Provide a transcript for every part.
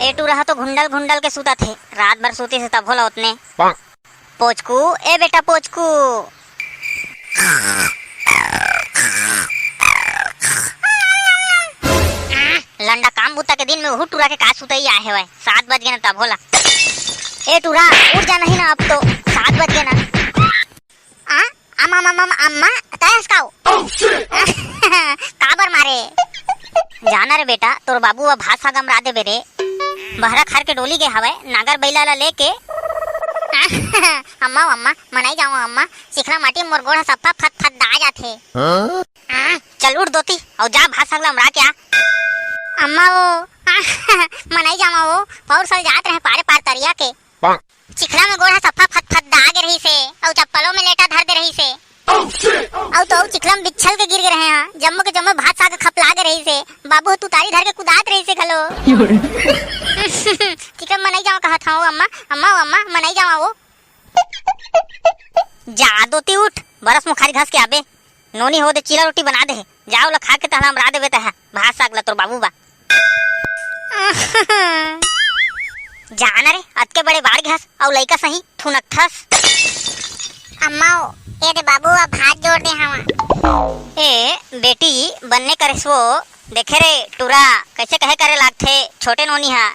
ए to रहा तो घुंडल घुंडल के सुता थे, रात भर सोते से तब होला उतने। पोचकू, ए बेटा पोचकू, लंडा काम बुता के दिन में वो टूरा के का सुतई आहे वै। 7 बज गए ना तब होला। ए टूरा उठ जा नहीं ना, अब तो 7 बज गए ना। अम्मा तयस काओ काबर मारे जाना रे बेटा, तोर बाबू अब भात सागम राधे बेरे बहरा खार के डोली गए हवे नागर बैला ला लेके। अम्मा मनाई जाऊँ अम्मा, सिखरा माटी मोर गोड़ा सफा फत फत दा जाथे। चल उठ दोती और जा भात सागला मरा क्या। अम्मा वो मनाई जावा वो पौर साल जात रहे पारे पार तरिया के चिखला में गोड़ा सफा फत फत दाग रही से और चप्पलों में लेटा धर दे रही से और तो चिखला में बिछल के गिर गए रहे हैं। जम्मू के जम्मू भात साग खपला के रही से बाबू तू तारी धर के कुदात रही से खलो। चिखला मनाई जावा कहा था अम्मा मनाई जावा वो। जा दोती उठ बरस मुखारी घास के आबे नोनी हो दे चीला रोटी बना दे जाओ ला खा के तहला मरा देवे तह भात साग ला तोर बाबू बा। जाना रे अतके बड़े बाड़ घास और लइका सही थुनकथस। अम्मा ए दे बाबू अब हाथ जोड़ दे हवा। ए बेटी बनने करेस वो देखे रे टूरा कैसे कहे करे लागथे छोटे नोनी हा।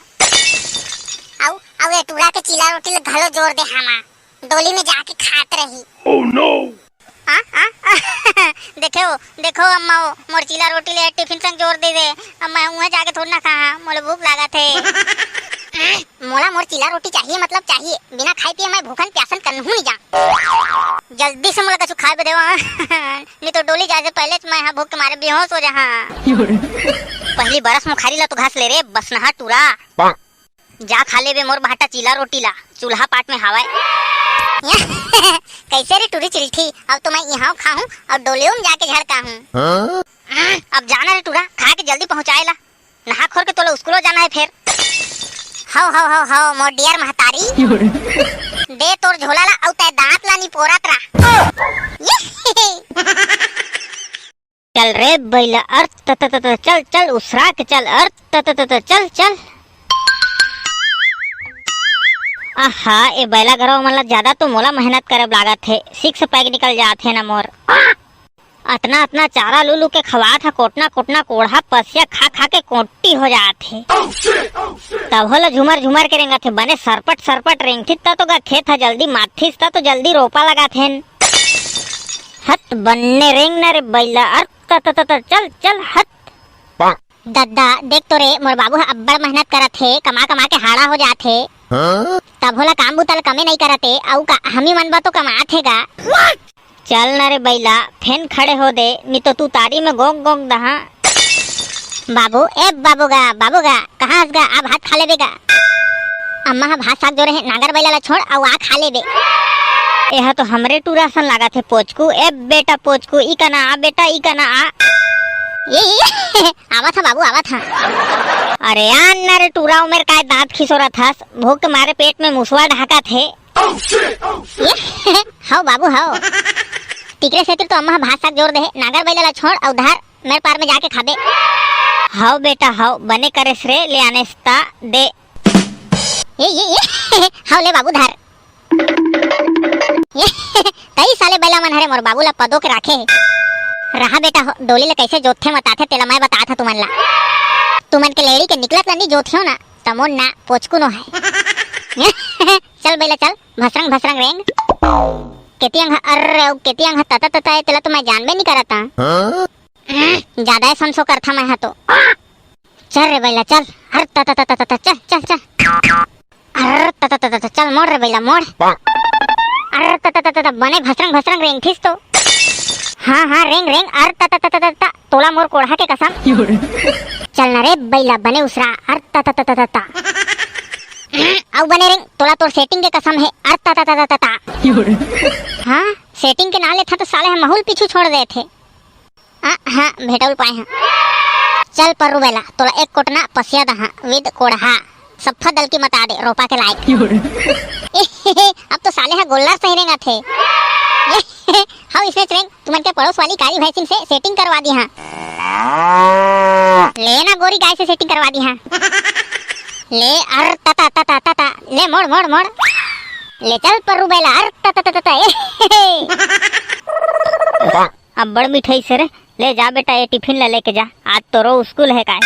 औ ए टूरा के चीला रोटी घलो जोड़ दे हवा, डोली में जाके खात रही। ओह नो देखो अम्मा वो मोर चीला रोटी ले टिफिन संग जोड़ दे दे। अम्मा वहां जाके थोड़ा ना खा, मोला भूख लगा थे। मोला मोर चीला रोटी चाहिए मतलब चाहिए, बिना खाए पिए मैं भूखन प्यासन करनहू नहीं जा। जल्दी से मोला कुछ खाए देवा नहीं तो डोली जाए से पहले मैं यहाँ भूख के मारे बेहोश हो जा। पहली बरस मुखारी ला तो घास ले रे बस नहा टूरा जा खा ले बे मोर भाटा चीला रोटी ला चूल्हा पाट में हवाए। कैसे रे टूरी चिल्ठी, अब तो मैं यहाँ खाऊं और डोलियों में जाके झड़का हूँ। अब जाना रे टूरा खा के जल्दी पहुँचाएला, नहा खोर के तोला स्कूलो जाना है फिर। हाउ मोर डियर महतारी दे तोर झोला ला और तय दांत ला नी पोरत रा। चल रे बैला अर्थ चल उसरा के चल अर्थ चल। आहा ए बैला घरों मतलब ज्यादा तो मोला मेहनत करे लागत है, 6 पैक निकल जाते है ना मोर। अतना चारा लूलू के खवात है कोटना कोढ़ा पसिया खा खा के कोटी हो जाते। तब होला झुमर के रेंगत है बने सरपट रेंगथित तो गा खेत है जल्दी माथिस तो जल्दी रोपा लगा थे। हत बनने रेंग न रे बैला अर्थ चल हत। दद्दा देख तो रे मोर बाबू अब्बड़ मेहनत करत है, कमा के हाड़ा हो जाते। तब होला काम बुतल कमे नहीं करते औ का हमी मन बा तो कमाथे गा। चल न रे बैला फेन खड़े हो दे नहीं तो तू तारी में गोंग दहा। बाबू गा कहाँ हंस गा अब हाथ खा ले बेगा। अम्मा हा भात साग जो रहे नागर बैला ला छोड़ और आ खा ले बे। यह तो हमरे टूरा सन लगा थे पोचकू। ए बेटा पोचकू ई कना आ बेटा ई कना आ। ये आवा था बाबू आवा था। अरे यार न रे टूरा उमेर का दांत खिसोरा था, भूख के मारे पेट में मुसवा ढाका थे। हाउ बाबू हाउ टिकरे से तो अम्मा भात साग जोड़ दे नागर बैला ला छोड़ और धार मेरे पार में जाके खाबे। हाउ बेटा हाउ बने करेस रे ले आने ता दे। ये हाउ ले बाबू धार। कई साले बैला मन हरे मोर बाबू ला पदो के राखे रहा बेटा डोली ला कैसे जोथे मताथे तेला मैं बता था तुमन ला। तुमन के लेड़ी के निकलत लंडी जोथियो ना तमोन ना पोचकू नो है। चल बैला चल भसरंग रेंग केतियंग तता तेला तो मैं जानबे नहीं करता। ज्यादा संसो करथा मैं हा तो। चल रे बैला चल हर तता चल हर तता चल मोड़ रे बैला मोड़। अर तता बने भसरंग रेंग थीस तो। हाँ रेंग अर तता तोला मोर कोढ़ा के कसम। चल न रे बैला बने उसरा अर तता औ बने रेंग तोला तोर सेटिंग के कसम है अर तता। हाँ सेटिंग के नाले था तो साले हम माहौल पीछू छोड़ दे थे। हाँ भेटौल पाए हैं। चल परु बेला तोला एक कोटना पसिया दहा विद कोढ़ा सफा दल की मता दे रोपा के लायक। अब तो साले है गोल्लर सही रेंगा थे। हाँ इसने ट्रेन तुमन के पड़ोस वाली कारी भैंसिन से सेटिंग करवा दी। हाँ ले ना गोरी गाय से सेटिंग करवा दी हाँ। ले अर तता तता तता ले मोड़ मोड़ मोड़ ले चल पररू बेला अर तता तता तता अब बड़ मिठाई से रे ले जा बेटा ये टिफिन ले लेके जा आज तो रो स्कूल है काय।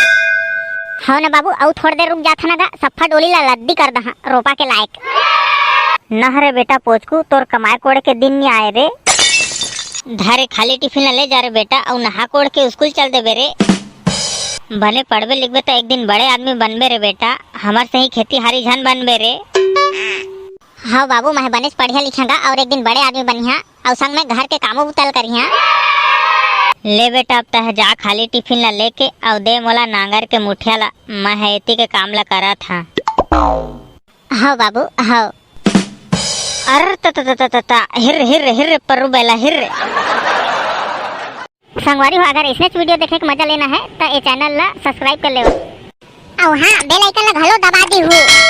हाँ ना बाबू और थोड़ी देर रुक जाता ना गा सफा डोली ला लद्दी कर दहा रोपा के लायक न रे बेटा पोचकू तोर कमाए कोड़े के दिन नहीं आए रे धारे खाली टिफिन ले जा रे बेटा और नहा कोड़ के स्कूल चल दे बेरे भले पढ़बे लिखबे तो एक दिन बड़े आदमी बनबे रे बेटा हमार से ही खेती हारी झन बनबे रे। हाँ बाबू मैं बनेच पढ़िया लिखागा और एक दिन बड़े आदमी बनिहा और संग में घर के कामों बुतल करिहा। ले बेटा अब तह जा खाली टिफिन ला लेके और दे मोला नांगर के मुठिया ला मैं हेती के काम ला करा था। हाँ बाबू हाँ अर तता हिर हिर हिर पररू बेला हिर। संगवारी हो अगर इसने वीडियो देखे के मजा लेना है तो ये चैनल ला सब्सक्राइब कर ले और हाँ बेल आइकन ला घलो दबा दी हूँ।